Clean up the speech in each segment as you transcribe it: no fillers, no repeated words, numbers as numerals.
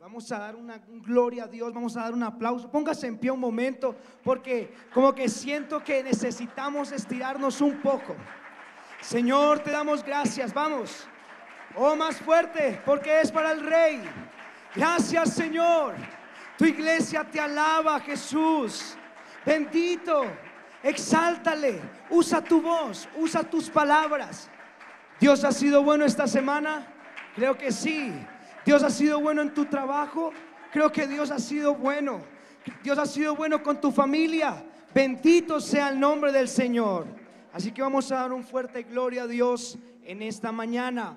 Vamos a dar una gloria a Dios, vamos a dar un aplauso. Póngase en pie un momento, porque como que siento que necesitamos estirarnos un poco. Señor, te damos gracias, vamos. Oh, más fuerte, porque es para el Rey. Gracias, Señor. Tu iglesia te alaba, Jesús. Bendito, exáltale. Usa tu voz, usa tus palabras. Dios ha sido bueno esta semana. Creo que sí. Dios ha sido bueno en tu trabajo. Creo que Dios ha sido bueno. Dios ha sido bueno con tu familia. Bendito sea el nombre del Señor. Así que vamos a dar un fuerte gloria a Dios en esta mañana.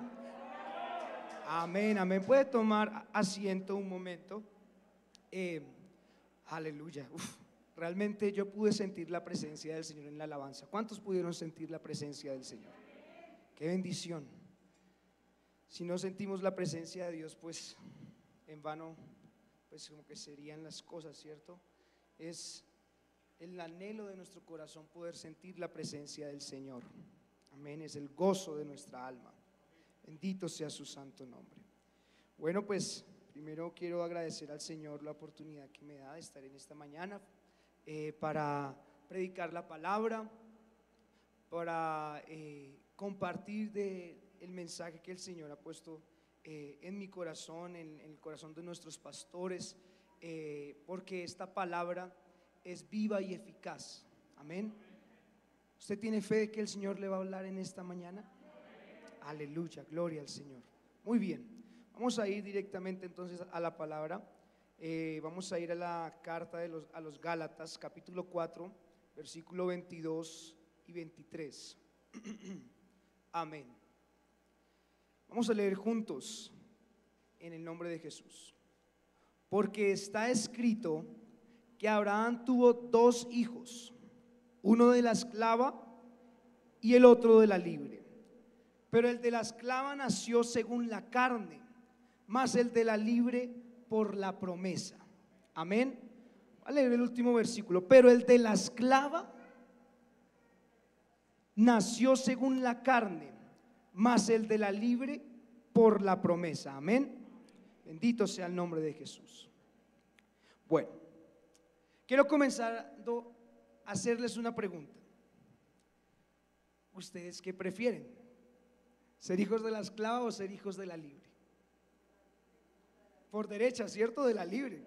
Amén, amén. Puede tomar asiento un momento. Aleluya. Realmente yo pude sentir la presencia del Señor en la alabanza. ¿Cuántos pudieron sentir la presencia del Señor? Qué bendición. Si no sentimos la presencia de Dios, pues en vano, pues como que serían las cosas, ¿cierto? Es el anhelo de nuestro corazón poder sentir la presencia del Señor. Amén, es el gozo de nuestra alma. Bendito sea su santo nombre. Bueno, pues primero quiero agradecer al Señor la oportunidad que me da de estar en esta mañana para predicar la palabra, para compartir el mensaje que el Señor ha puesto en mi corazón, en el corazón de nuestros pastores, porque esta palabra es viva y eficaz. Amén. ¿Usted tiene fe de que el Señor le va a hablar en esta mañana? Aleluya, gloria al Señor. Muy bien, vamos a ir directamente entonces a la palabra. Vamos a ir a la carta a los Gálatas, capítulo 4, versículo 22 y 23. Amén. Vamos a leer juntos en el nombre de Jesús. Porque está escrito que Abraham tuvo dos hijos, uno de la esclava y el otro de la libre. Pero el de la esclava nació según la carne, mas el de la libre por la promesa. Amén. Voy a leer el último versículo. Pero el de la esclava nació según la carne, mas el de la libre por la promesa. Amén. Bendito sea el nombre de Jesús. Bueno, quiero comenzar a hacerles una pregunta. ¿Ustedes qué prefieren? ¿Ser hijos de la esclava o ser hijos de la libre? Por derecha, ¿cierto? De la libre.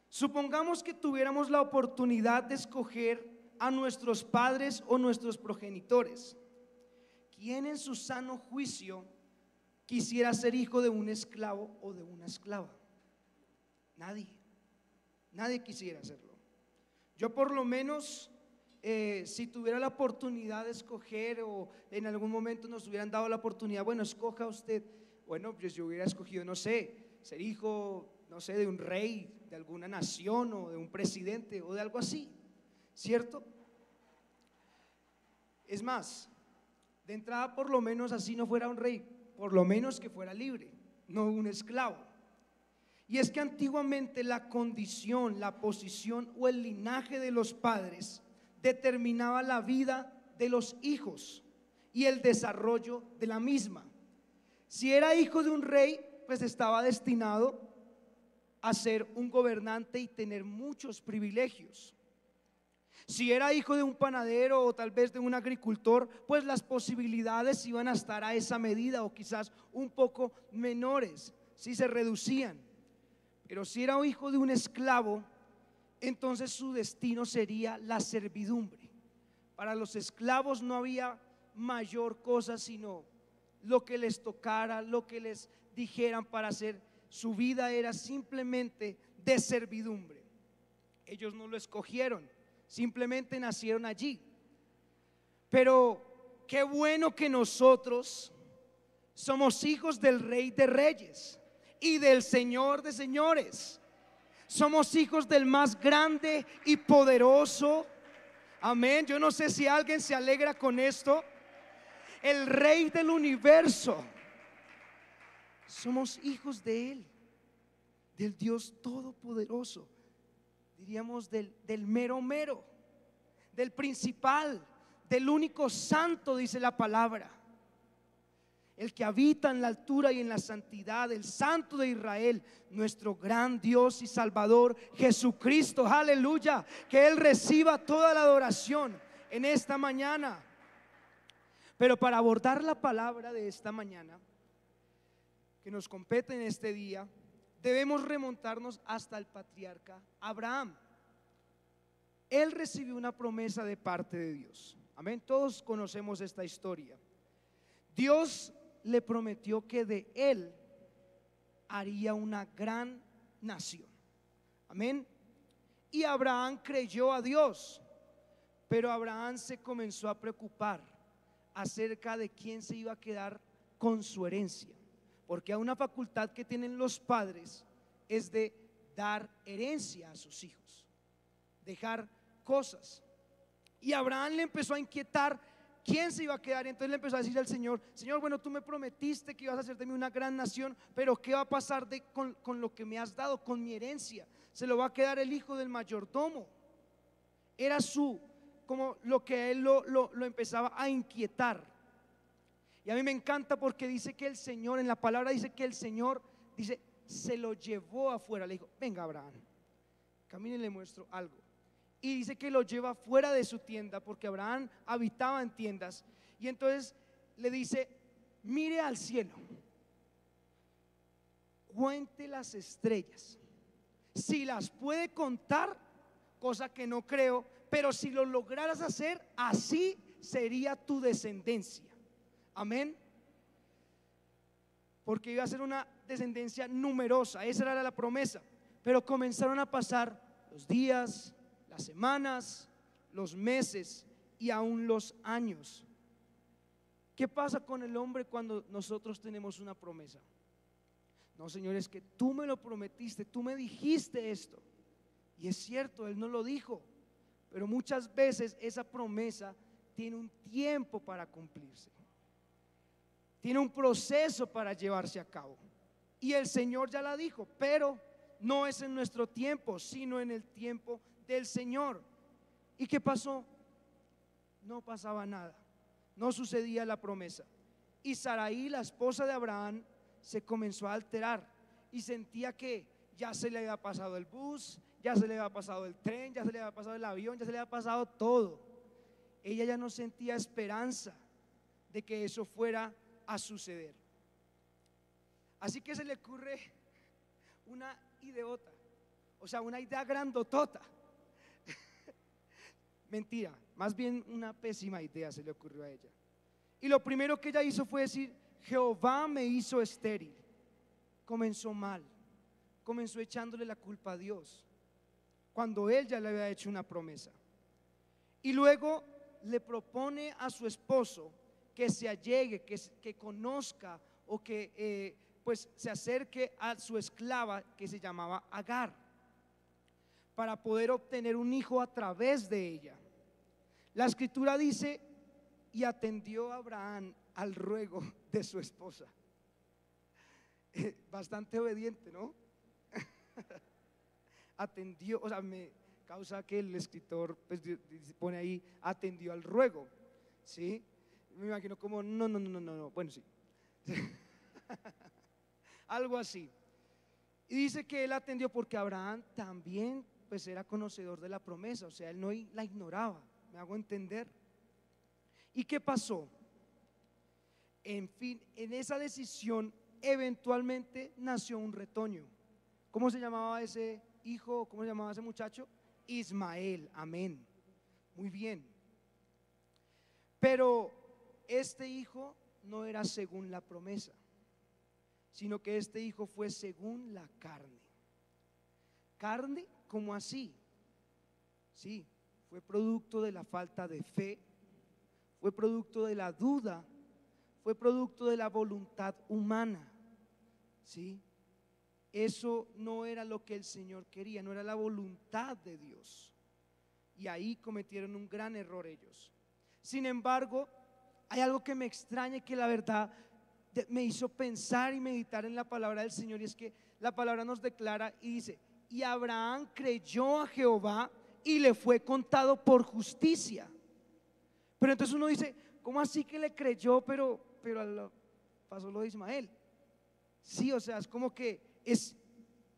Supongamos que tuviéramos la oportunidad de escoger a nuestros padres o nuestros progenitores. ¿Quién en su sano juicio quisiera ser hijo de un esclavo o de una esclava? Nadie quisiera hacerlo. Yo por lo menos, si tuviera la oportunidad de escoger, o en algún momento nos hubieran dado la oportunidad, bueno, escoja usted. Bueno, pues yo hubiera escogido, no sé, ser hijo, no sé, de un rey, de alguna nación, o de un presidente, o de algo así, ¿cierto? Es más, de entrada, por lo menos así no fuera un rey, por lo menos que fuera libre, no un esclavo. Y es que antiguamente la condición, la posición o el linaje de los padres determinaba la vida de los hijos y el desarrollo de la misma. Si era hijo de un rey, pues estaba destinado a ser un gobernante y tener muchos privilegios. Si era hijo de un panadero o tal vez de un agricultor, pues las posibilidades iban a estar a esa medida, o quizás un poco menores, si se reducían. Pero si era hijo de un esclavo, entonces su destino sería la servidumbre. Para los esclavos no había mayor cosa sino lo que les tocara, lo que les dijeran para hacer. Su vida era simplemente de servidumbre. Ellos no lo escogieron, simplemente nacieron allí. Pero qué bueno que nosotros somos hijos del Rey de Reyes y del Señor de Señores. Somos hijos del más grande y poderoso. Amén. Yo no sé si alguien se alegra con esto. El Rey del universo. Somos hijos de Él, del Dios todopoderoso. Diríamos del mero mero, del principal, del único santo, dice la palabra. el que habita en la altura y en la santidad, el Santo de Israel, nuestro gran Dios y Salvador Jesucristo, aleluya, que Él reciba toda la adoración en esta mañana. Pero para abordar la palabra de esta mañana que nos compete en este día, debemos remontarnos hasta el patriarca Abraham. Él recibió una promesa de parte de Dios. Amén, todos conocemos esta historia. Dios le prometió que de él haría una gran nación. Amén. Y Abraham creyó a Dios, pero Abraham se comenzó a preocupar acerca de quién se iba a quedar con su herencia, porque una facultad que tienen los padres es de dar herencia a sus hijos, dejar cosas. Y Abraham le empezó a inquietar quién se iba a quedar. Entonces le empezó a decir al Señor: Señor, bueno, tú me prometiste que ibas a hacer de mí una gran nación, pero ¿qué va a pasar con lo que me has dado, con mi herencia? Se lo va a quedar el hijo del mayordomo. Era como lo que él lo empezaba a inquietar. Y a mí me encanta porque dice que el Señor, en la palabra dice que el Señor, dice, se lo llevó afuera. Le dijo: venga, Abraham, camine y le muestro algo. Y dice que lo lleva fuera de su tienda, porque Abraham habitaba en tiendas. Y entonces le dice: mire al cielo, cuente las estrellas, si las puede contar, cosa que no creo, pero si lo lograras hacer, así sería tu descendencia. Amén. Porque iba a ser una descendencia numerosa, esa era la promesa. Pero comenzaron a pasar los días, las semanas, los meses y aún los años. ¿Qué pasa con el hombre cuando nosotros tenemos una promesa? No, Señor, es que tú me lo prometiste, tú me dijiste esto. Y es cierto, Él no lo dijo, pero muchas veces esa promesa tiene un tiempo para cumplirse, tiene un proceso para llevarse a cabo. Y el Señor ya la dijo, pero no es en nuestro tiempo, sino en el tiempo del Señor. ¿Y qué pasó? No pasaba nada, no sucedía la promesa. Y Sarai, la esposa de Abraham, se comenzó a alterar y sentía que ya se le había pasado el bus, ya se le había pasado el tren, ya se le había pasado el avión, ya se le había pasado todo. Ella ya no sentía esperanza de que eso fuera a suceder. Así que se le ocurre una ideota, o sea, una idea grandotota. Mentira, más bien una pésima idea se le ocurrió a ella. Y lo primero que ella hizo fue decir: Jehová me hizo estéril. Comenzó mal, comenzó echándole la culpa a Dios, cuando él ya le había hecho una promesa. Y luego le propone a su esposo que se allegue, que conozca o que pues se acerque a su esclava que se llamaba Agar, para poder obtener un hijo a través de ella. La escritura dice: y atendió Abraham al ruego de su esposa. Bastante obediente, ¿no? Atendió, o sea, me causa que el escritor pues pone ahí: atendió al ruego, ¿sí? Me imagino como no, bueno, sí. Algo así. Y dice que él atendió porque Abraham también pues era conocedor de la promesa, o sea, él no la ignoraba, ¿me hago entender? ¿Y qué pasó? En fin, en esa decisión eventualmente nació un retoño. ¿Cómo se llamaba ese hijo? ¿Cómo se llamaba ese muchacho? Ismael, amén. Muy bien. Pero este hijo no era según la promesa, sino que este hijo fue según la carne. ¿Carne? ¿Cómo así? Sí, fue producto de la falta de fe, fue producto de la duda, fue producto de la voluntad humana. ¿Sí? Eso no era lo que el Señor quería, no era la voluntad de Dios. Y ahí cometieron un gran error ellos. Sin embargo, hay algo que me extraña y que la verdad me hizo pensar y meditar en la palabra del Señor, y es que la palabra nos declara y dice: y Abraham creyó a Jehová y le fue contado por justicia. Pero entonces uno dice: ¿cómo así que le creyó? Pero pasó lo de Ismael. Sí, o sea, es como que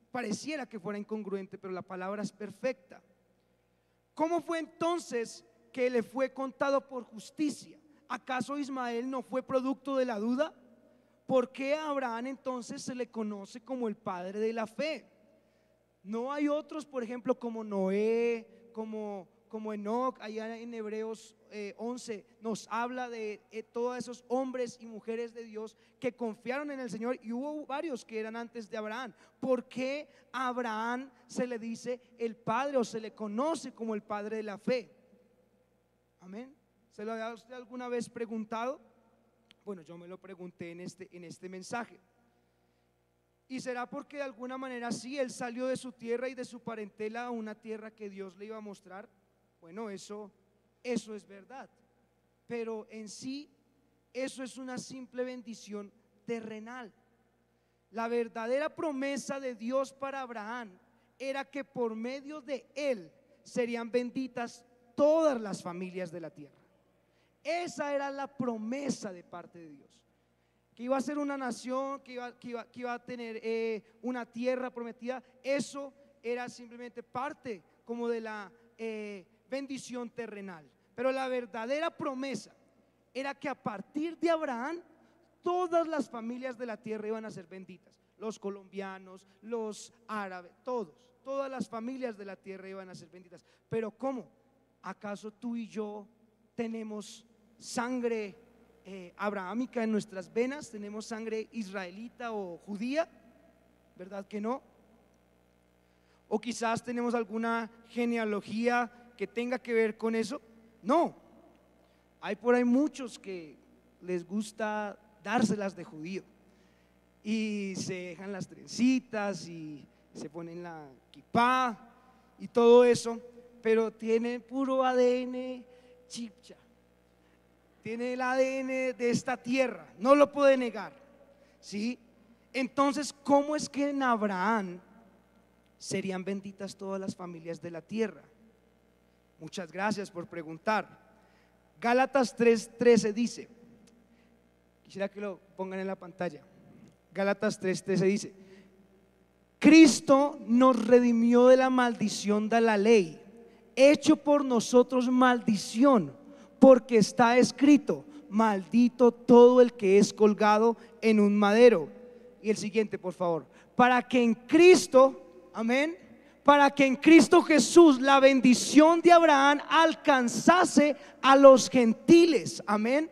pareciera que fuera incongruente, pero la palabra es perfecta. ¿Cómo fue entonces que le fue contado por justicia? ¿Acaso Ismael no fue producto de la duda? ¿Por qué a Abraham entonces se le conoce como el padre de la fe? No hay otros, por ejemplo, como Noé, como Enoc. Allá en Hebreos 11 nos habla de todos esos hombres y mujeres de Dios que confiaron en el Señor, y hubo varios que eran antes de Abraham. ¿Por qué a Abraham se le dice el padre, o se le conoce como el padre de la fe? Amén. ¿Se lo había usted alguna vez preguntado? Bueno, yo me lo pregunté en este mensaje. Y será porque de alguna manera sí, él salió de su tierra y de su parentela a una tierra que Dios le iba a mostrar. Bueno, eso es verdad, pero en sí eso es una simple bendición terrenal. La verdadera promesa de Dios para Abraham era que por medio de él serían benditas todas las familias de la tierra. Esa era la promesa de parte de Dios, que iba a ser una nación, que iba a tener una tierra prometida. Eso era simplemente parte como de la bendición terrenal. Pero la verdadera promesa era que a partir de Abraham todas las familias de la tierra iban a ser benditas. Los colombianos, los árabes, todas las familias de la tierra iban a ser benditas. Pero ¿cómo? ¿Acaso tú y yo tenemos sangre abrahámica en nuestras venas? ¿Tenemos sangre israelita o judía? ¿Verdad que no? ¿O quizás tenemos alguna genealogía que tenga que ver con eso? No. Hay por ahí muchos que les gusta dárselas de judío y se dejan las trencitas y se ponen la kipá y todo eso, pero tiene puro ADN chipcha, tiene el ADN de esta tierra, no lo puede negar, ¿sí? Entonces, ¿cómo es que en Abraham serían benditas todas las familias de la tierra? Muchas gracias por preguntar. Gálatas 3:13 dice, quisiera que lo pongan en la pantalla. Gálatas 3:13 dice: Cristo nos redimió de la maldición de la ley, hecho por nosotros maldición, porque está escrito: maldito todo el que es colgado en un madero. Y el siguiente, por favor. Para que en Cristo, amén, para que en Cristo Jesús la bendición de Abraham alcanzase a los gentiles, amén,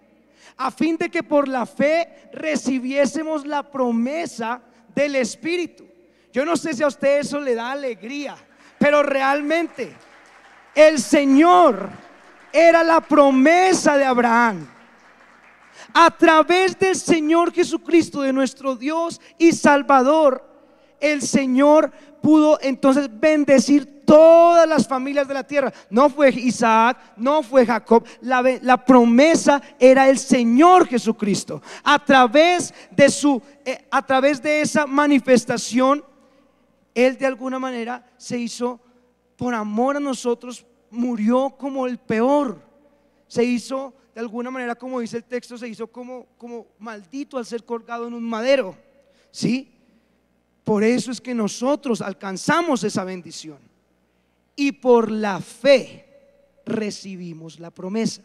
a fin de que por la fe recibiésemos la promesa del Espíritu. Yo no sé si a usted eso le da alegría, pero realmente el Señor era la promesa de Abraham. A través del Señor Jesucristo, de nuestro Dios y Salvador, el Señor pudo entonces bendecir todas las familias de la tierra. No fue Isaac, no fue Jacob, la promesa era el Señor Jesucristo. A través de esa manifestación, Él de alguna manera se hizo, por amor a nosotros, murió como el peor. Se hizo de alguna manera, como dice el texto, se hizo como maldito al ser colgado en un madero, ¿sí? Por eso es que nosotros alcanzamos esa bendición, y por la fe recibimos la promesa.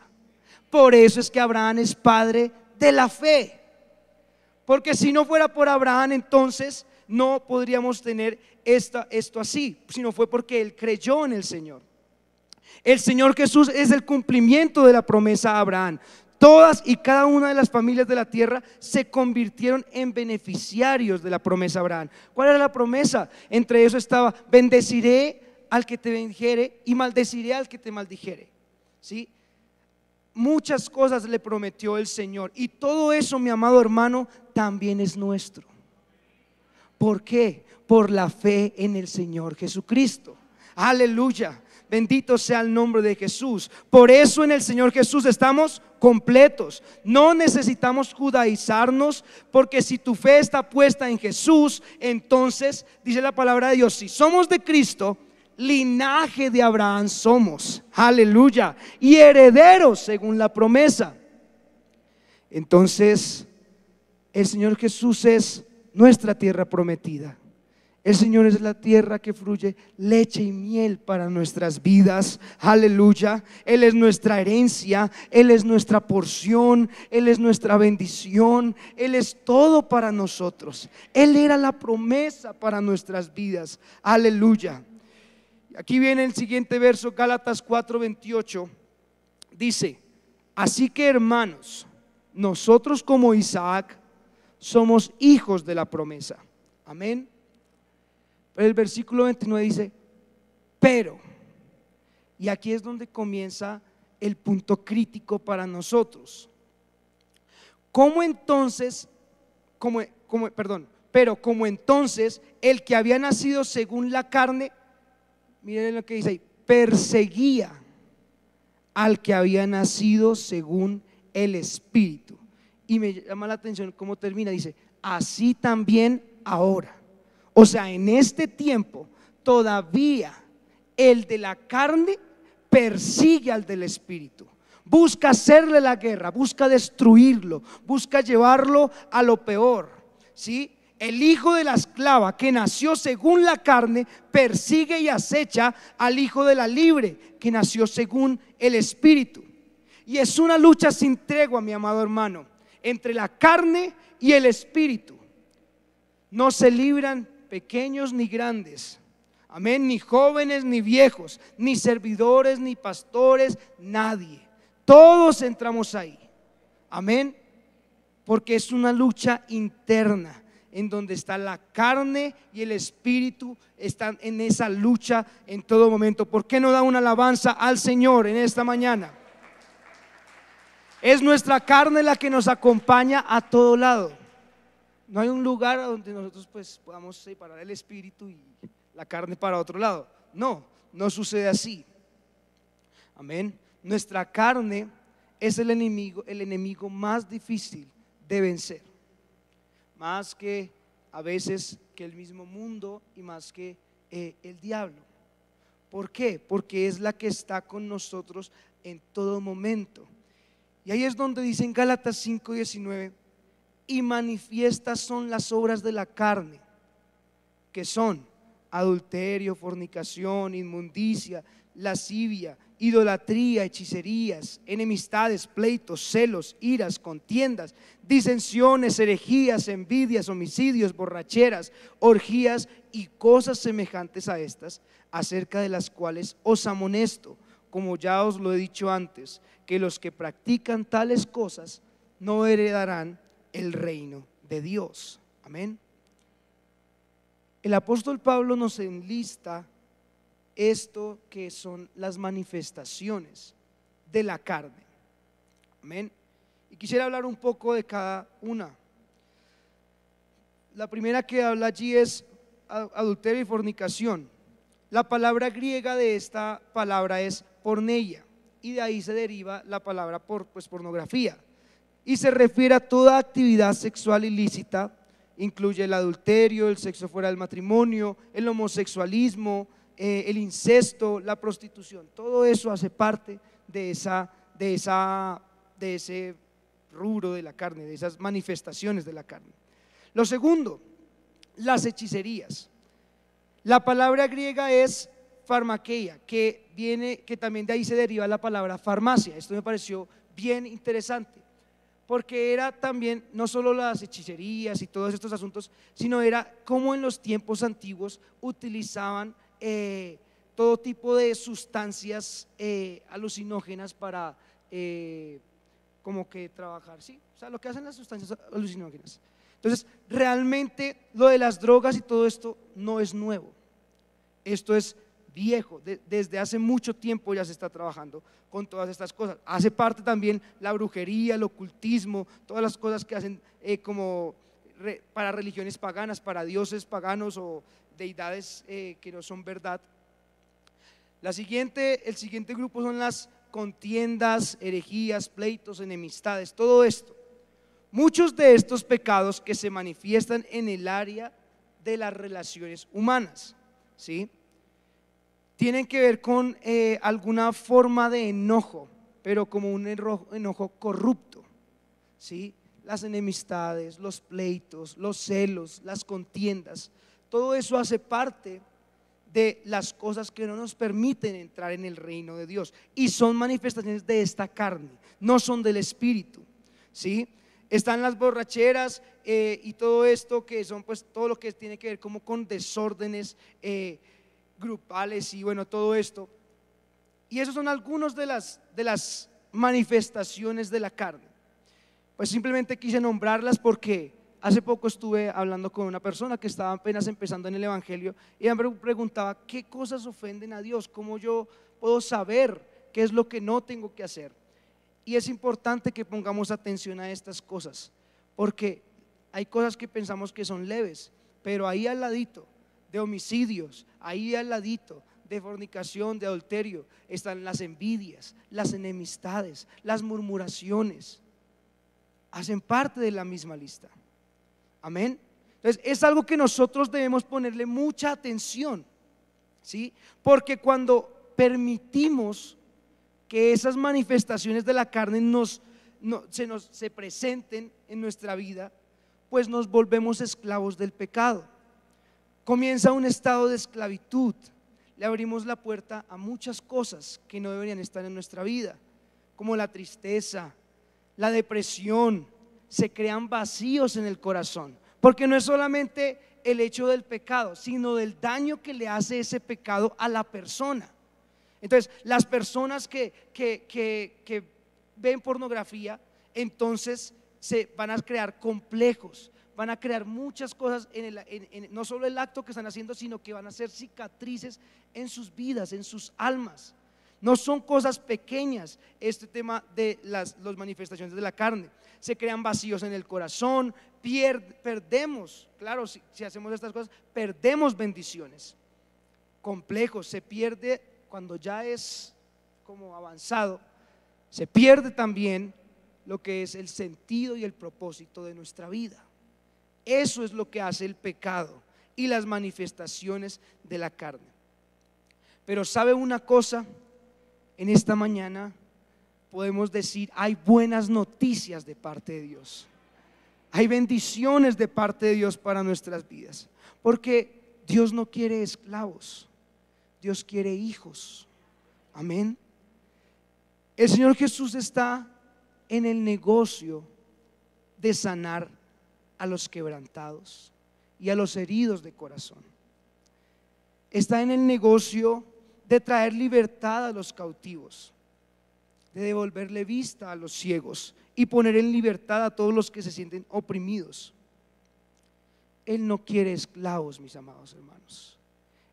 Por eso es que Abraham es padre de la fe, porque si no fuera por Abraham, entonces no podríamos tener esto así, sino fue porque él creyó en el Señor. El Señor Jesús es el cumplimiento de la promesa a Abraham. Todas y cada una de las familias de la tierra se convirtieron en beneficiarios de la promesa a Abraham. ¿Cuál era la promesa? Entre ellos estaba: bendeciré al que te bendijere y maldeciré al que te maldijere, ¿sí? Muchas cosas le prometió el Señor, y todo eso, mi amado hermano, también es nuestro. ¿Por qué? Por la fe en el Señor Jesucristo. Aleluya. Bendito sea el nombre de Jesús. Por eso en el Señor Jesús estamos completos. No necesitamos judaizarnos, porque si tu fe está puesta en Jesús, entonces dice la palabra de Dios: si somos de Cristo, linaje de Abraham somos. Aleluya. Y herederos según la promesa. Entonces, El Señor Jesús es nuestra tierra prometida. El Señor es la tierra que fluye leche y miel para nuestras vidas. Aleluya. Él es nuestra herencia, Él es nuestra porción, Él es nuestra bendición, Él es todo para nosotros. Él era la promesa para nuestras vidas. Aleluya. Aquí viene el siguiente verso, Gálatas 4:28. Dice: así que, hermanos, nosotros como Isaac somos hijos de la promesa. Amén. Pero el versículo 29 dice: pero, y aquí es donde comienza el punto crítico para nosotros. ¿Cómo entonces, pero como entonces el que había nacido según la carne, miren lo que dice ahí, perseguía al que había nacido según el Espíritu? Y me llama la atención cómo termina, dice: así también ahora. O sea, en este tiempo todavía el de la carne persigue al del Espíritu, busca hacerle la guerra, busca destruirlo, busca llevarlo a lo peor, ¿sí? El hijo de la esclava que nació según la carne persigue y acecha al hijo de la libre que nació según el Espíritu. Y es una lucha sin tregua, mi amado hermano, entre la carne y el Espíritu. No se libran pequeños ni grandes, amén, ni jóvenes ni viejos, ni servidores ni pastores, nadie. Todos entramos ahí, amén, porque es una lucha interna en donde está la carne y el Espíritu están en esa lucha en todo momento. ¿Por qué no da una alabanza al Señor en esta mañana? Es nuestra carne la que nos acompaña a todo lado. No hay un lugar donde nosotros pues podamos separar el espíritu y la carne para otro lado. No, no sucede así. Amén. Nuestra carne es el enemigo más difícil de vencer. Más que a veces que el mismo mundo y más que el diablo. ¿Por qué? Porque es la que está con nosotros en todo momento. Y ahí es donde dice en Gálatas 5:19: y manifiestas son las obras de la carne, que son adulterio, fornicación, inmundicia, lascivia, idolatría, hechicerías, enemistades, pleitos, celos, iras, contiendas, disensiones, herejías, envidias, homicidios, borracheras, orgías y cosas semejantes a estas, acerca de las cuales os amonesto, como ya os lo he dicho antes, que los que practican tales cosas no heredarán el reino de Dios. Amén. El apóstol Pablo nos enlista esto que son las manifestaciones de la carne. Amén. Y quisiera hablar un poco de cada una. La primera que habla allí es adulterio y fornicación. La palabra griega de esta palabra es porneia, y de ahí se deriva la palabra pornografía. Y se refiere a toda actividad sexual ilícita, incluye el adulterio, el sexo fuera del matrimonio, el homosexualismo, el incesto, la prostitución. Todo eso hace parte de ese rubro de la carne, de esas manifestaciones de la carne. Lo segundo, las hechicerías. La palabra griega es farmakeia, que también de ahí se deriva la palabra farmacia. Esto me pareció bien interesante, porque era también no solo las hechicerías y todos estos asuntos, sino era como en los tiempos antiguos utilizaban todo tipo de sustancias alucinógenas para como que trabajar, ¿sí? O sea, lo que hacen las sustancias alucinógenas. Entonces, realmente lo de las drogas y todo esto no es nuevo. Esto es viejo, desde hace mucho tiempo ya se está trabajando con todas estas cosas. Hace parte también la brujería, el ocultismo, todas las cosas que hacen para religiones paganas, para dioses paganos o deidades que no son verdad. El siguiente grupo son las contiendas, herejías, pleitos, enemistades, todo esto. Muchos de estos pecados que se manifiestan en el área de las relaciones humanas, ¿sí? Tienen que ver con alguna forma de enojo, pero como un enojo corrupto, ¿sí? las enemistades, los pleitos, los celos, las contiendas, todo eso hace parte de las cosas que no nos permiten entrar en el reino de Dios, y son manifestaciones de esta carne, no son del espíritu, ¿sí? Están las borracheras y todo esto, que son pues todo lo que tiene que ver como con desórdenes grupales y bueno, todo esto. Y esos son algunos de las manifestaciones de la carne. Pues simplemente quise nombrarlas porque hace poco estuve hablando con una persona que estaba apenas empezando en el evangelio, y ella me preguntaba qué cosas ofenden a Dios, cómo yo puedo saber qué es lo que no tengo que hacer. Y es importante que pongamos atención a estas cosas, porque hay cosas que pensamos que son leves, pero ahí al ladito de homicidios, ahí al ladito de fornicación, de adulterio, están las envidias, las enemistades, las murmuraciones. Hacen parte de la misma lista. Amén. Entonces es algo que nosotros debemos ponerle mucha atención, ¿sí? Porque cuando permitimos que esas manifestaciones de la carne se presenten en nuestra vida, pues nos volvemos esclavos del pecado. Comienza un estado de esclavitud. Le abrimos la puerta a muchas cosas que no deberían estar en nuestra vida, como la tristeza, la depresión. Se crean vacíos en el corazón, porque no es solamente el hecho del pecado, sino del daño que le hace ese pecado a la persona. Entonces, las personas que ven pornografía, entonces se van a crear complejos, van a crear muchas cosas no solo el acto que están haciendo, sino que van a hacer cicatrices en sus vidas, en sus almas. No son cosas pequeñas este tema de las manifestaciones de la carne. Se crean vacíos en el corazón, perdemos, claro, si hacemos estas cosas, perdemos bendiciones. Complejos, se pierde cuando ya es como avanzado, se pierde también lo que es el sentido y el propósito de nuestra vida. Eso es lo que hace el pecado y las manifestaciones de la carne. Pero ¿sabe una cosa? En esta mañana podemos decir, hay buenas noticias de parte de Dios. Hay bendiciones de parte de Dios para nuestras vidas, porque Dios no quiere esclavos, Dios quiere hijos. Amén. El Señor Jesús está en el negocio de sanar a los quebrantados y a los heridos de corazón. Está en el negocio de traer libertad a los cautivos, de devolverle vista a los ciegos y poner en libertad a todos los que se sienten oprimidos. Él no quiere esclavos, mis amados hermanos.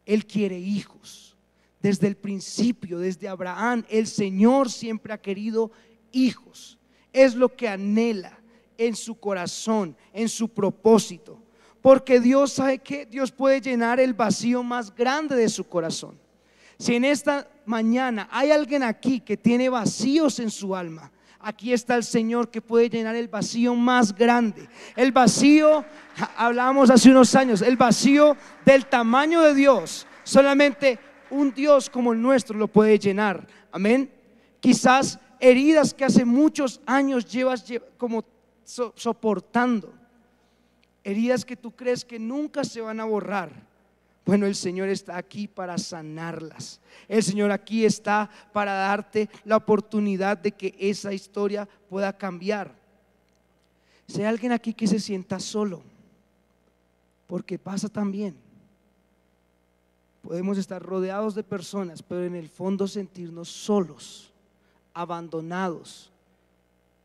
Él quiere hijos. Desde el principio, desde Abraham, el Señor siempre ha querido hijos. Es lo que anhela en su corazón, en su propósito. Porque Dios sabe que Dios puede llenar el vacío más grande de su corazón. Si en esta mañana hay alguien aquí que tiene vacíos en su alma, aquí está el Señor que puede llenar el vacío más grande. El vacío, hablábamos hace unos años, el vacío del tamaño de Dios. Solamente un Dios como el nuestro lo puede llenar. Amén. Quizás heridas que hace muchos años llevas como soportando, heridas que tú crees que nunca se van a borrar. Bueno, el Señor está aquí para sanarlas. El Señor aquí está para darte la oportunidad de que esa historia pueda cambiar. Si hay alguien aquí que se sienta solo, porque pasa también, podemos estar rodeados de personas, pero en el fondo sentirnos solos, abandonados.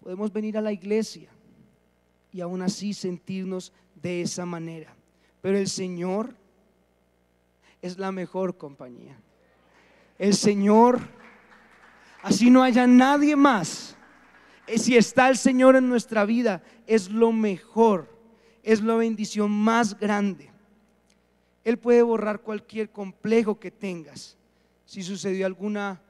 Podemos venir a la iglesia y aún así sentirnos de esa manera, pero el Señor es la mejor compañía. El Señor, así no haya nadie más, si está el Señor en nuestra vida, es lo mejor, es la bendición más grande. Él puede borrar cualquier complejo que tengas. Si sucedió alguna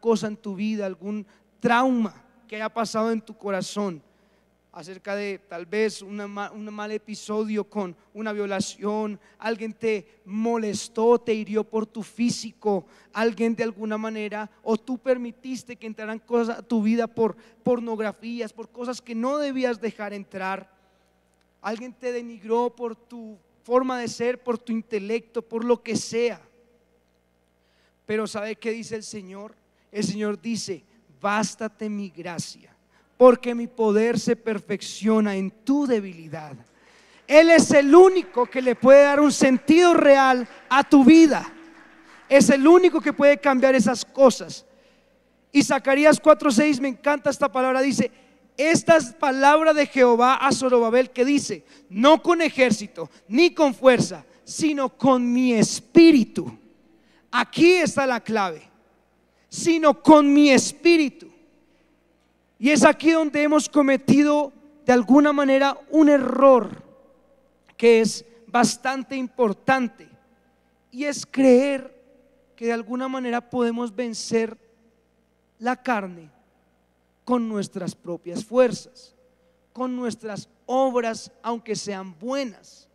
cosa en tu vida, algún trauma que haya pasado en tu corazón, acerca de tal vez un mal episodio con una violación, alguien te molestó, te hirió por tu físico, alguien de alguna manera, o tú permitiste que entraran cosas a tu vida por pornografías, por cosas que no debías dejar entrar, alguien te denigró por tu forma de ser, por tu intelecto, por lo que sea. Pero ¿sabe qué dice el Señor? El Señor dice: bástate mi gracia, porque mi poder se perfecciona en tu debilidad. Él es el único que le puede dar un sentido real a tu vida. Es el único que puede cambiar esas cosas. Y Zacarías 4:6, me encanta esta palabra, dice: esta es palabra de Jehová a Zorobabel, que dice: no con ejército ni con fuerza, sino con mi espíritu. Aquí está la clave: sino con mi espíritu. Y es aquí donde hemos cometido de alguna manera un error que es bastante importante, y es creer que de alguna manera podemos vencer la carne con nuestras propias fuerzas, con nuestras obras, aunque sean buenas,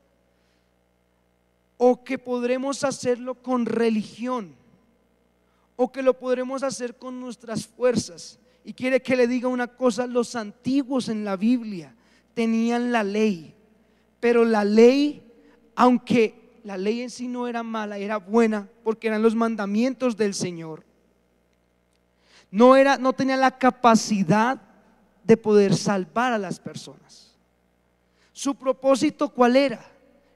o que podremos hacerlo con religión, o que lo podremos hacer con nuestras fuerzas. Y quiere que le diga una cosa: los antiguos en la Biblia tenían la ley, pero la ley, aunque la ley en sí no era mala, era buena, porque eran los mandamientos del Señor, no tenía la capacidad de poder salvar a las personas. Su propósito, ¿cuál era?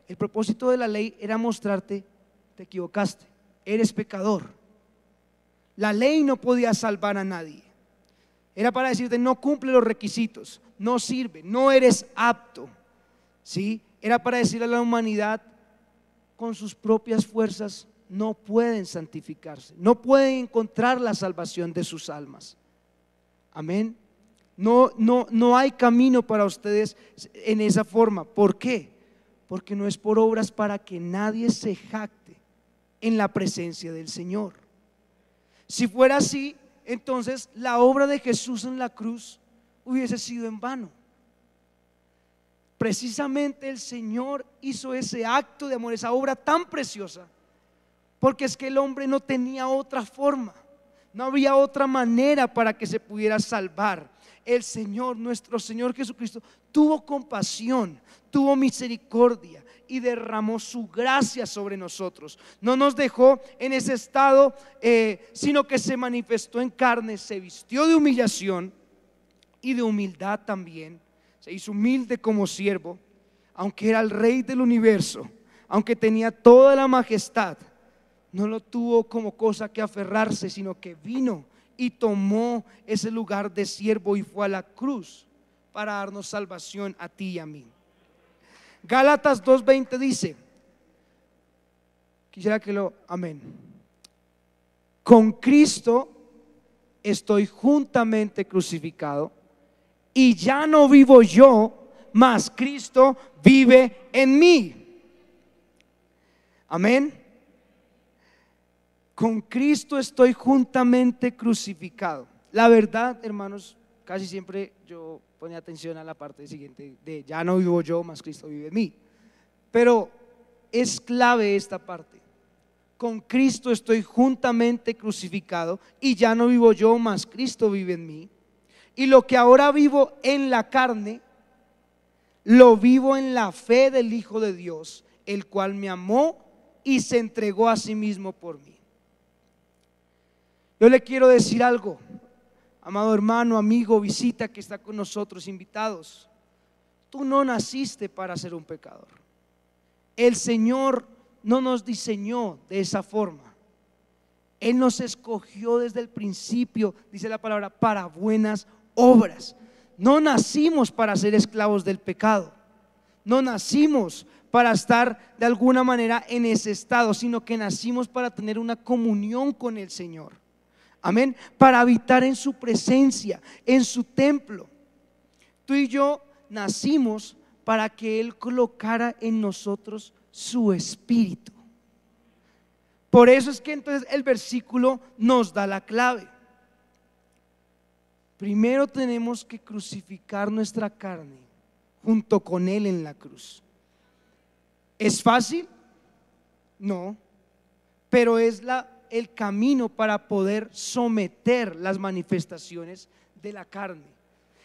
El propósito de la ley era mostrarte: te equivocaste, eres pecador. La ley no podía salvar a nadie. Era para decirte: no cumple los requisitos, no sirve, no eres apto. ¿Sí? Era para decirle a la humanidad: con sus propias fuerzas no pueden santificarse, no pueden encontrar la salvación de sus almas. Amén. No hay camino para ustedes en esa forma. ¿Por qué? Porque no es por obras, para que nadie se jacte en la presencia del Señor. Si fuera así, entonces la obra de Jesús en la cruz hubiese sido en vano. Precisamente el Señor hizo ese acto de amor, esa obra tan preciosa, porque es que el hombre no tenía otra forma, no había otra manera para que se pudiera salvar. El Señor, nuestro Señor Jesucristo, tuvo compasión, tuvo misericordia y derramó su gracia sobre nosotros. No nos dejó en ese estado, sino que se manifestó en carne, se vistió de humillación y de humildad también. Se hizo humilde como siervo, aunque era el rey del universo, aunque tenía toda la majestad. No lo tuvo como cosa que aferrarse, sino que vino y tomó ese lugar de siervo y fue a la cruz para darnos salvación a ti y a mí. Gálatas 2:20 dice, quisiera que amén: con Cristo estoy juntamente crucificado, y ya no vivo yo, mas Cristo vive en mí. Amén. Con Cristo estoy juntamente crucificado. La verdad, hermanos, casi siempre yo ponía atención a la parte siguiente de ya no vivo yo, mas Cristo vive en mí. Pero es clave esta parte: con Cristo estoy juntamente crucificado, y ya no vivo yo, mas Cristo vive en mí. Y lo que ahora vivo en la carne, lo vivo en la fe del Hijo de Dios, el cual me amó y se entregó a sí mismo por mí. Yo le quiero decir algo, amado hermano, amigo, visita que está con nosotros, invitados: tú no naciste para ser un pecador. El Señor no nos diseñó de esa forma. Él nos escogió desde el principio, dice la palabra, para buenas obras. No nacimos para ser esclavos del pecado, no nacimos para estar de alguna manera en ese estado, sino que nacimos para tener una comunión con el Señor. Amén. Para habitar en su presencia, en su templo. Tú y yo nacimos para que Él colocara en nosotros su espíritu. Por eso es que entonces el versículo nos da la clave. primero tenemos que crucificar nuestra carne junto con Él en la cruz. ¿Es fácil? No, pero es el camino para poder someter las manifestaciones de la carne.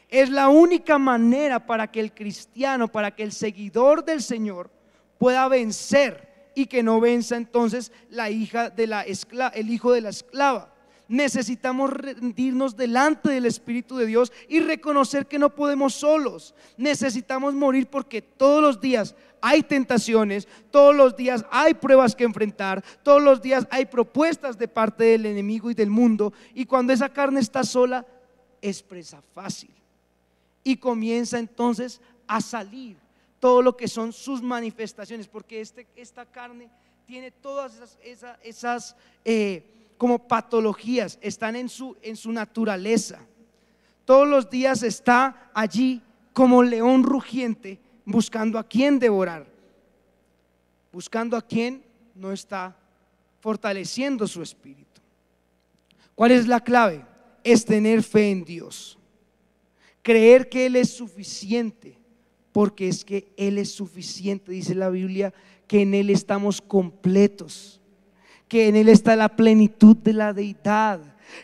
Es la única manera para que el cristiano, para que el seguidor del Señor pueda vencer y que no venza entonces el hijo de la esclava. Necesitamos rendirnos delante del Espíritu de Dios y reconocer que no podemos solos. Necesitamos morir porque todos los días hay tentaciones, todos los días hay pruebas que enfrentar, todos los días hay propuestas de parte del enemigo y del mundo. Y cuando esa carne está sola, es presa fácil. Y comienza entonces a salir todo lo que son sus manifestaciones, porque esta carne tiene todas esas como patologías, están en su naturaleza. Todos los días está allí como león rugiente, buscando a quien devorar, buscando a quien no está fortaleciendo su espíritu. ¿Cuál es la clave? Es tener fe en Dios, creer que Él es suficiente, porque es que Él es suficiente. Dice la Biblia que en Él estamos completos, que en Él está la plenitud de la deidad,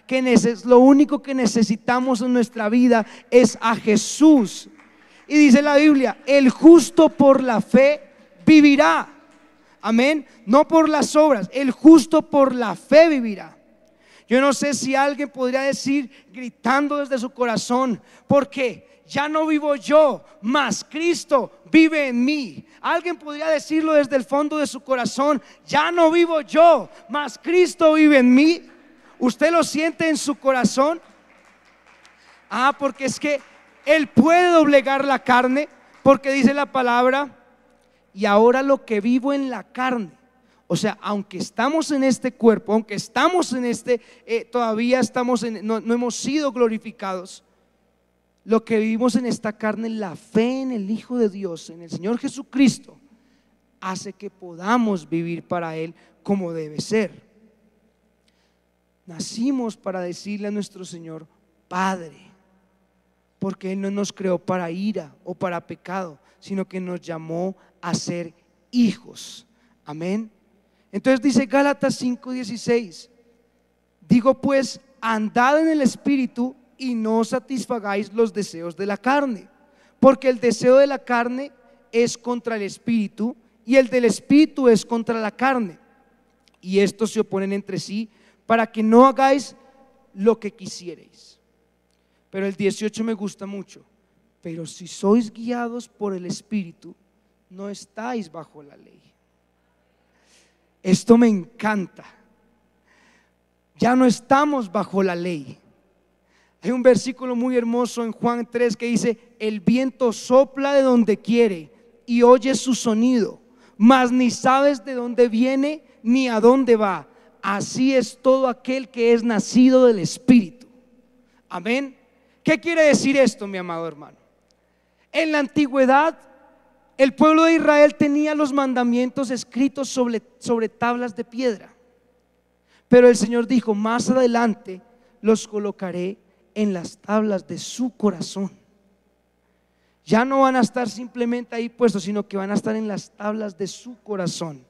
que lo único que necesitamos en nuestra vida es a Jesús. Y dice la Biblia, el justo por la fe vivirá. Amén. No por las obras, el justo por la fe vivirá. Yo no sé si alguien podría decir gritando desde su corazón, porque ya no vivo yo, mas Cristo vive en mí. Alguien podría decirlo desde el fondo de su corazón, ya no vivo yo, mas Cristo vive en mí. ¿Usted lo siente en su corazón? Porque es que Él puede doblegar la carne, porque dice la palabra, y ahora lo que vivo en la carne. O sea, aunque estamos en este cuerpo, aunque estamos en todavía estamos no hemos sido glorificados, lo que vivimos en esta carne, la fe en el Hijo de Dios, en el Señor Jesucristo, hace que podamos vivir para Él como debe ser. Nacimos para decirle a nuestro Señor, Padre, porque Él no nos creó para ira o para pecado, sino que nos llamó a ser hijos. Amén. Entonces dice Gálatas 5:16, digo pues, andad en el Espíritu y no satisfagáis los deseos de la carne, porque el deseo de la carne es contra el Espíritu y el del Espíritu es contra la carne, y estos se oponen entre sí para que no hagáis lo que quisierais. Pero el 18 me gusta mucho, pero si sois guiados por el Espíritu, no estáis bajo la ley. Esto me encanta. Ya no estamos bajo la ley. Hay un versículo muy hermoso en Juan 3 que dice, el viento sopla de donde quiere y oyes su sonido, mas ni sabes de dónde viene ni a dónde va. Así es todo aquel que es nacido del Espíritu. Amén. ¿Qué quiere decir esto, mi amado hermano? En la antigüedad, el pueblo de Israel tenía los mandamientos escritos sobre tablas de piedra, pero el Señor dijo, más adelante los colocaré en las tablas de su corazón. Ya no van a estar simplemente ahí puestos, sino que van a estar en las tablas de su corazón.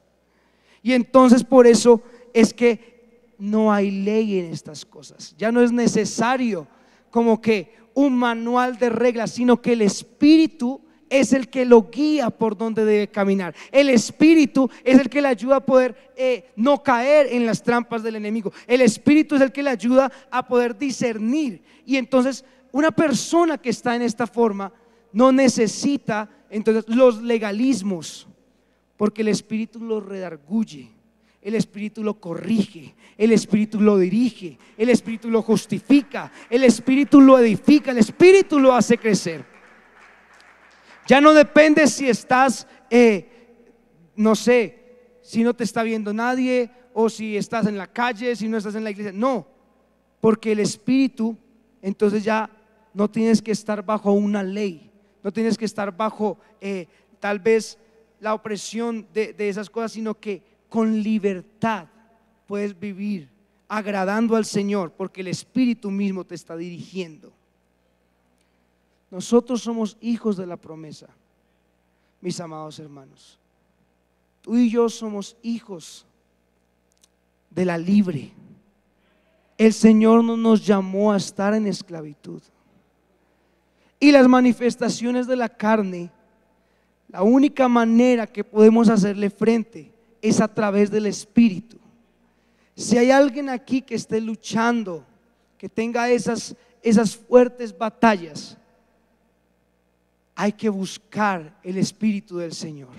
Y entonces por eso es que no hay ley en estas cosas. Ya no es necesario como que un manual de reglas, sino que el Espíritu es el que lo guía por donde debe caminar. El Espíritu es el que le ayuda a poder no caer en las trampas del enemigo. El Espíritu es el que le ayuda a poder discernir. Y entonces una persona que está en esta forma no necesita entonces los legalismos, porque el Espíritu lo redarguye, el Espíritu lo corrige, el Espíritu lo dirige, el Espíritu lo justifica, el Espíritu lo edifica, el Espíritu lo hace crecer. Ya no depende si estás, no sé, si no te está viendo nadie, o si estás en la calle, si no estás en la iglesia. No, porque el Espíritu, entonces ya no tienes que estar bajo una ley, no tienes que estar bajo tal vez la opresión de esas cosas, sino que con libertad puedes vivir agradando al Señor, porque el Espíritu mismo te está dirigiendo. Nosotros somos hijos de la promesa, mis amados hermanos. Tú y yo somos hijos de la libre. El Señor no nos llamó a estar en esclavitud. Y las manifestaciones de la carne, la única manera que podemos hacerle frente es a través del Espíritu. Si hay alguien aquí que esté luchando, que tenga esas fuertes batallas, hay que buscar el Espíritu del Señor.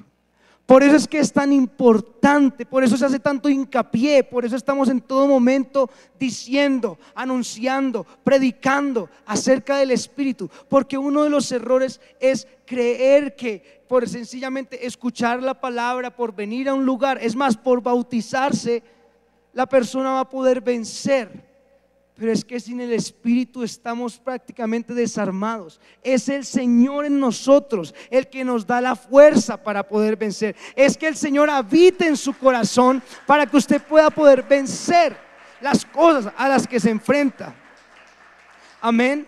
Por eso es que es tan importante, por eso se hace tanto hincapié, por eso estamos en todo momento diciendo, anunciando, predicando acerca del Espíritu, porque uno de los errores es creer que por sencillamente escuchar la palabra, por venir a un lugar, es más, por bautizarse, la persona va a poder vencer. Pero es que sin el Espíritu estamos prácticamente desarmados. Es el Señor en nosotros el que nos da la fuerza para poder vencer. Es que el Señor habita en su corazón para que usted pueda poder vencer las cosas a las que se enfrenta. Amén.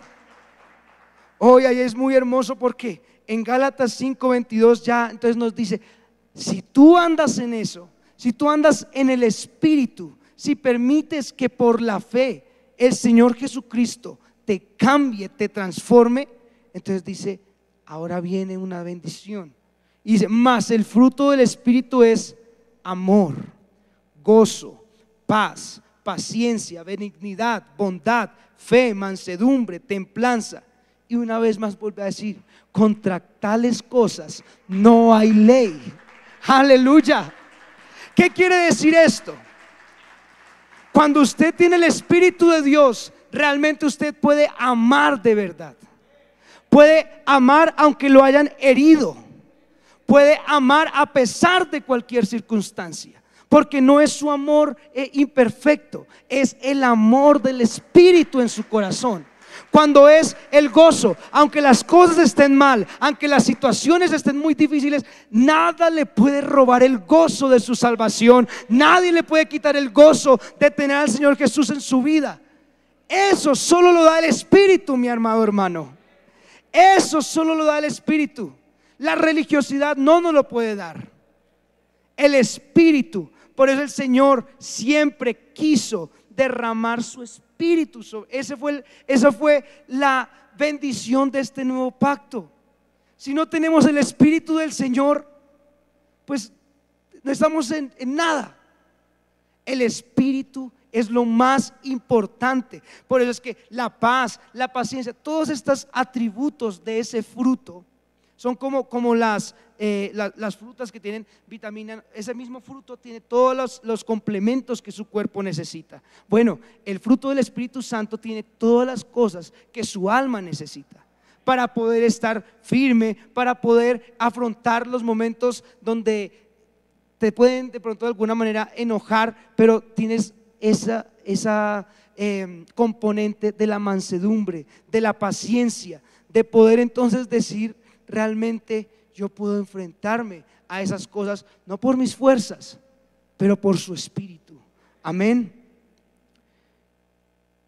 Hoy ahí es muy hermoso porque en Gálatas 5:22 ya entonces nos dice: si tú andas en eso, si tú andas en el Espíritu, si permites que por la fe el Señor Jesucristo te cambie, te transforme, entonces dice, ahora viene una bendición. Y dice, mas el fruto del Espíritu es amor, gozo, paz, paciencia, benignidad, bondad, fe, mansedumbre, templanza. Y una vez más vuelve a decir, contra tales cosas no hay ley. Aleluya. ¿Qué quiere decir esto? Cuando usted tiene el Espíritu de Dios, realmente usted puede amar de verdad. Puede amar aunque lo hayan herido. Puede amar a pesar de cualquier circunstancia. Porque no es su amor imperfecto, es el amor del Espíritu en su corazón. Cuando es el gozo, aunque las cosas estén mal, aunque las situaciones estén muy difíciles, nada le puede robar el gozo de su salvación. Nadie le puede quitar el gozo de tener al Señor Jesús en su vida. Eso solo lo da el Espíritu, mi amado hermano. Eso solo lo da el Espíritu. La religiosidad no nos lo puede dar. El Espíritu. Por eso el Señor siempre quiso derramar su Espíritu. Esa fue la bendición de este nuevo pacto. Si no tenemos el Espíritu del Señor, pues no estamos en nada. El Espíritu es lo más importante. Por eso es que la paz, la paciencia, todos estos atributos de ese fruto son como las frutas que tienen vitamina. Ese mismo fruto tiene todos los complementos que su cuerpo necesita. Bueno, el fruto del Espíritu Santo tiene todas las cosas que su alma necesita para poder estar firme, para poder afrontar los momentos donde te pueden de pronto de alguna manera enojar, pero tienes esa componente de la mansedumbre, de la paciencia, de poder entonces decir, realmente yo puedo enfrentarme a esas cosas, no por mis fuerzas, pero por su Espíritu. Amén.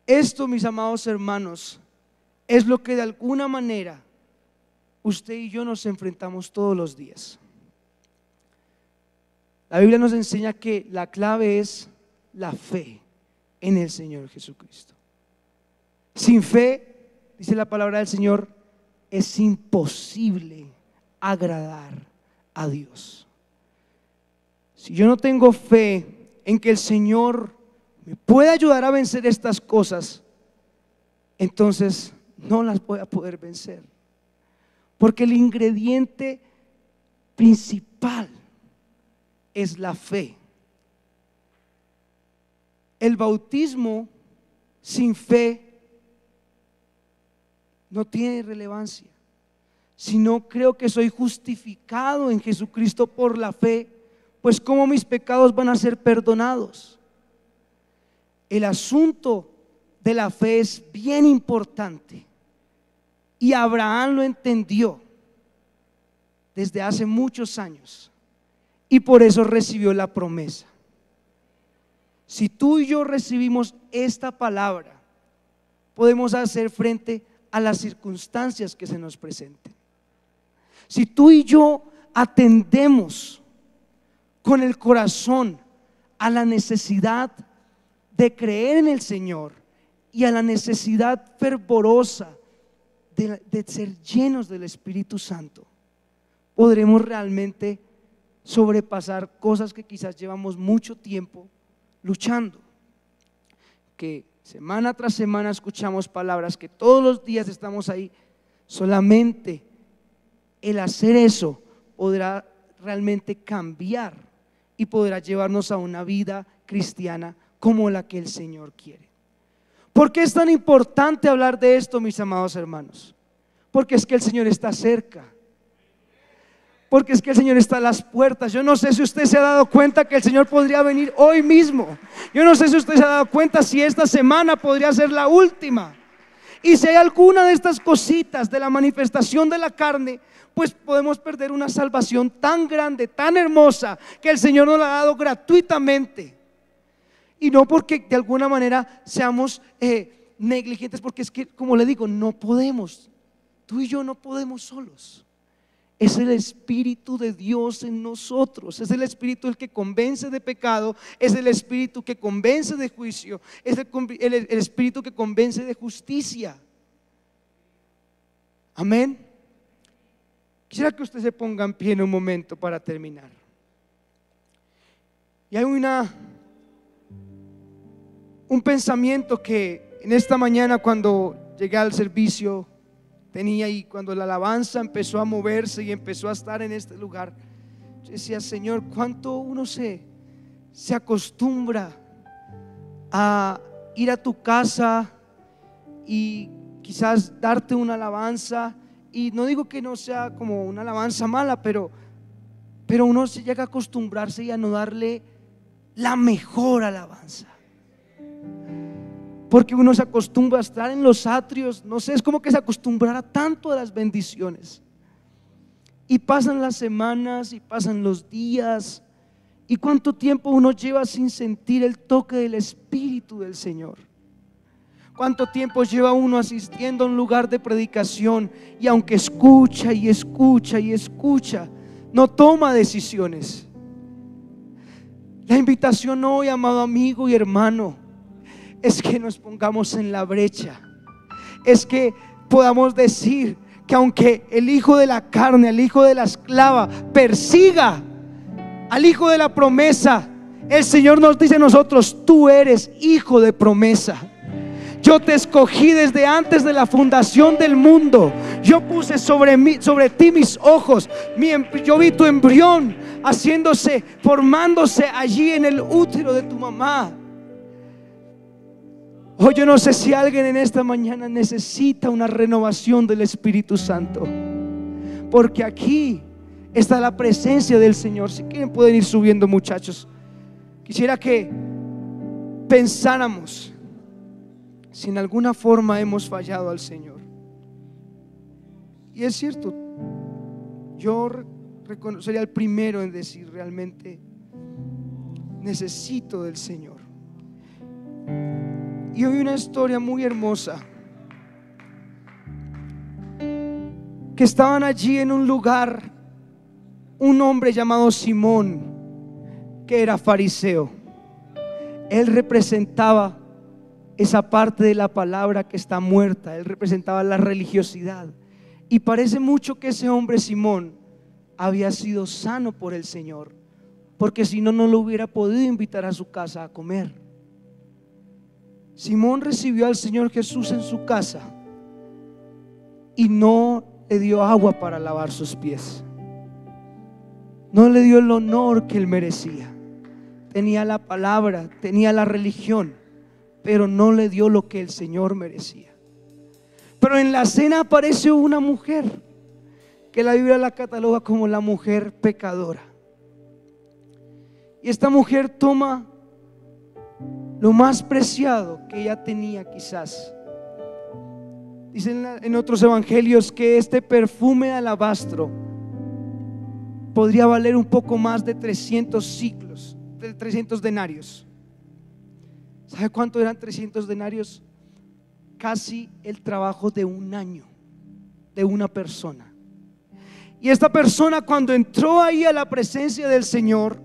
Esto, mis amados hermanos, es lo que de alguna manera usted y yo nos enfrentamos todos los días. La Biblia nos enseña que la clave es la fe en el Señor Jesucristo. Sin fe, dice la palabra del Señor, es imposible agradar a Dios. Si yo no tengo fe en que el Señor me puede ayudar a vencer estas cosas, entonces no las voy a poder vencer. Porque el ingrediente principal es la fe. El bautismo sin fe no tiene relevancia. Si no creo que soy justificado en Jesucristo por la fe, pues ¿cómo mis pecados van a ser perdonados? El asunto de la fe es bien importante y Abraham lo entendió desde hace muchos años y por eso recibió la promesa. Si tú y yo recibimos esta palabra, podemos hacer frente a las circunstancias que se nos presenten. Si tú y yo atendemos con el corazón a la necesidad de creer en el Señor y a la necesidad fervorosa de ser llenos del Espíritu Santo, podremos realmente sobrepasar cosas que quizás llevamos mucho tiempo luchando, que semana tras semana escuchamos palabras, que todos los días estamos ahí. Solamente el hacer eso podrá realmente cambiar y podrá llevarnos a una vida cristiana como la que el Señor quiere. ¿Por qué es tan importante hablar de esto, mis amados hermanos? Porque es que el Señor está cerca. Porque es que el Señor está a las puertas. Yo no sé si usted se ha dado cuenta que el Señor podría venir hoy mismo. Yo no sé si usted se ha dado cuenta si esta semana podría ser la última. Y si hay alguna de estas cositas de la manifestación de la carne, pues podemos perder una salvación tan grande, tan hermosa, que el Señor nos la ha dado gratuitamente. Y no porque de alguna manera seamos negligentes, porque es que, como le digo, no podemos. Tú y yo no podemos solos. Es el Espíritu de Dios en nosotros. Es el Espíritu el que convence de pecado. Es el Espíritu que convence de juicio. Es el Espíritu que convence de justicia. Amén. Quisiera que usted se ponga en pie en un momento para terminar. Y hay un pensamiento que en esta mañana, cuando llegué al servicio, tenía, y cuando la alabanza empezó a moverse y empezó a estar en este lugar, yo decía: Señor, cuánto uno se acostumbra a ir a tu casa y quizás darte una alabanza, y no digo que no sea como una alabanza mala, pero uno se llega a acostumbrarse y a no darle la mejor alabanza, porque uno se acostumbra a estar en los atrios. No sé, es como que se acostumbrara tanto a las bendiciones. Y pasan las semanas y pasan los días, y cuánto tiempo uno lleva sin sentir el toque del Espíritu del Señor. Cuánto tiempo lleva uno asistiendo a un lugar de predicación, y aunque escucha y escucha y escucha, no toma decisiones. La invitación hoy, amado amigo y hermano, es que nos pongamos en la brecha. Es que podamos decir que aunque el hijo de la carne, el hijo de la esclava, persiga al hijo de la promesa, el Señor nos dice a nosotros: tú eres hijo de promesa. Yo te escogí desde antes de la fundación del mundo. Yo puse sobre ti mis ojos. Yo vi tu embrión formándose allí en el útero de tu mamá. Hoy yo no sé si alguien en esta mañana necesita una renovación del Espíritu Santo, porque aquí está la presencia del Señor. Si quieren pueden ir subiendo, muchachos. Quisiera que pensáramos si en alguna forma hemos fallado al Señor. Y es cierto, yo sería el primero en decir: realmente necesito del Señor. Y hoy una historia muy hermosa, que estaban allí en un lugar un hombre llamado Simón, que era fariseo. Él representaba esa parte de la palabra que está muerta. Él representaba la religiosidad. Y parece mucho que ese hombre Simón había sido sano por el Señor, porque si no, no lo hubiera podido invitar a su casa a comer. Simón recibió al Señor Jesús en su casa y no le dio agua para lavar sus pies. No le dio el honor que él merecía. Tenía la palabra, tenía la religión, pero no le dio lo que el Señor merecía. Pero en la cena aparece una mujer que la Biblia la cataloga como la mujer pecadora. Y esta mujer toma lo más preciado que ella tenía, quizás. Dicen en otros evangelios que este perfume de alabastro podría valer un poco más de 300 siclos, de 300 denarios. ¿Sabe cuánto eran 300 denarios? casi el trabajo de un año de una persona. Y esta persona, cuando entró ahí a la presencia del Señor,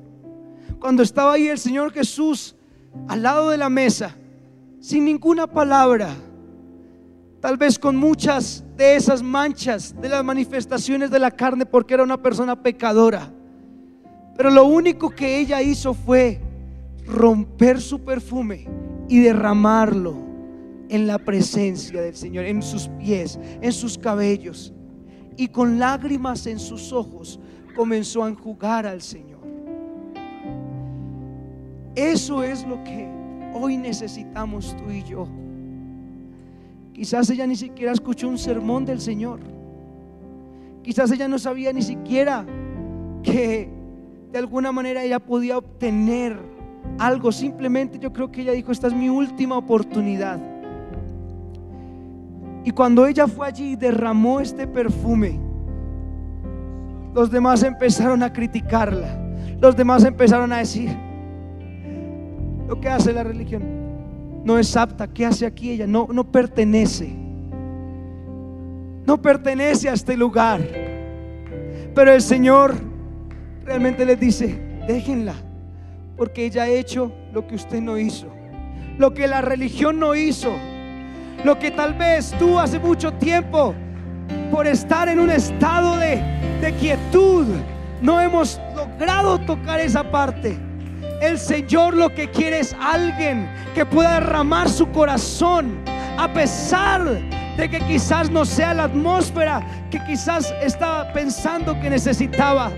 cuando estaba ahí el Señor Jesús al lado de la mesa, sin ninguna palabra, tal vez con muchas de esas manchas de las manifestaciones de la carne, porque era una persona pecadora, pero lo único que ella hizo fue romper su perfume y derramarlo en la presencia del Señor, en sus pies, en sus cabellos, y con lágrimas en sus ojos comenzó a enjugar al Señor. Eso es lo que hoy necesitamos tú y yo. Quizás ella ni siquiera escuchó un sermón del Señor. Quizás ella no sabía ni siquiera que de alguna manera ella podía obtener algo. Simplemente yo creo que ella dijo: esta es mi última oportunidad. Y cuando ella fue allí y derramó este perfume, los demás empezaron a criticarla. Los demás empezaron a decir: lo que hace la religión no es apta. ¿Qué hace aquí ella? No pertenece. No pertenece a este lugar. Pero el Señor realmente les dice: déjenla, porque ella ha hecho lo que usted no hizo, lo que la religión no hizo, lo que tal vez tú hace mucho tiempo, por estar en un estado de quietud, no hemos logrado tocar esa parte. El Señor lo que quiere es alguien que pueda derramar su corazón, a pesar de que quizás no sea la atmósfera que quizás estaba pensando que necesitaba.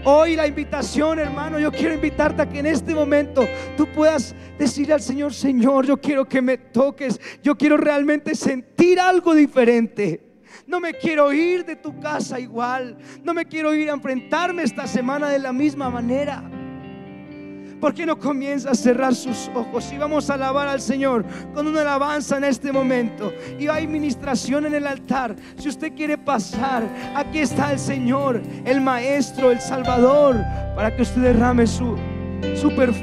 Hoy la invitación, hermano, yo quiero invitarte a que en este momento tú puedas decirle al Señor: Señor, yo quiero que me toques. Yo quiero realmente sentir algo diferente. No me quiero ir de tu casa igual. No me quiero ir a enfrentarme esta semana de la misma manera. ¿Por qué no comienza a cerrar sus ojos? Y vamos a alabar al Señor con una alabanza en este momento. Y hay ministración en el altar. Si usted quiere pasar, aquí está el Señor, el Maestro, el Salvador, para que usted derrame su perfume.